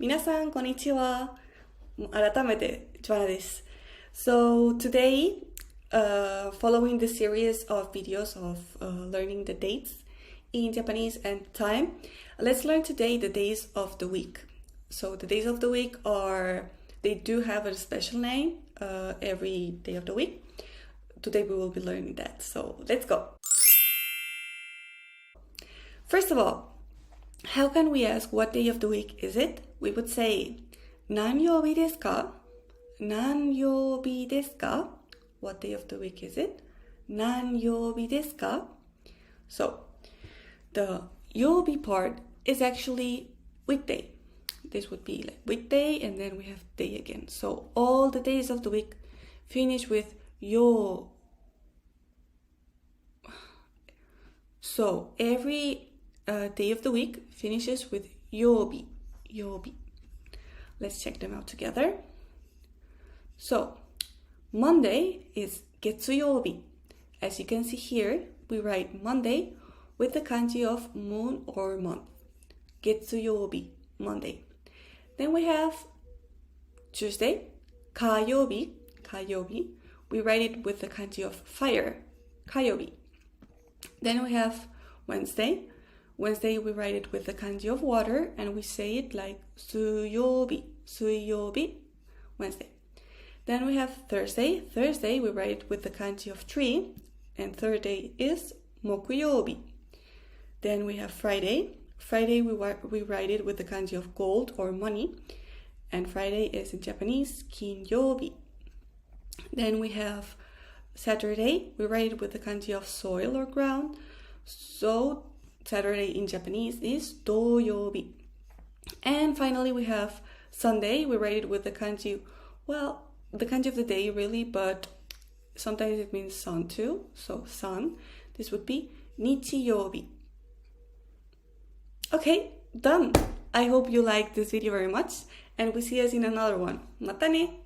皆さん、こんにちは。改めて、ジョアナです。So today, following the series of videos of learning the dates in Japanese and time, let's learn today the days of the week. So the days of the week they do have a special name every day of the week. Today we will be learning that. So let's go. First of all, how can we ask what day of the week is it? We would say, 何曜日ですか? 何曜日ですか? What day of the week is it? 何曜日ですか? So, the 曜日 part is actually weekday. This would be like weekday and then we have day again. So, all the days of the week finish with 曜. So, every day of the week finishes with 曜日. Let's check them out together. So, Monday is 月曜日. As you can see here, we write Monday with the kanji of moon or month. 月曜日, Monday. Then we have Tuesday, 火曜日. We write it with the kanji of fire, 火曜日. Then we have Wednesday. Wednesday we write it with the kanji of water and we say it like 水曜日, Wednesday. Then we have Thursday. Thursday we write it with the kanji of tree and third day is 木曜日. Then we have Friday. Friday we write it with the kanji of gold or money and Friday is in Japanese 金曜日. Then we have Saturday. We write it with the kanji of soil or ground. So Saturday in Japanese is 土曜日. And finally we have Sunday. We write it with the kanji, the kanji of the day really, but sometimes it means sun too. So sun, this would be 日曜日. Okay, done. I hope you liked this video very much and we see us in another one. またね!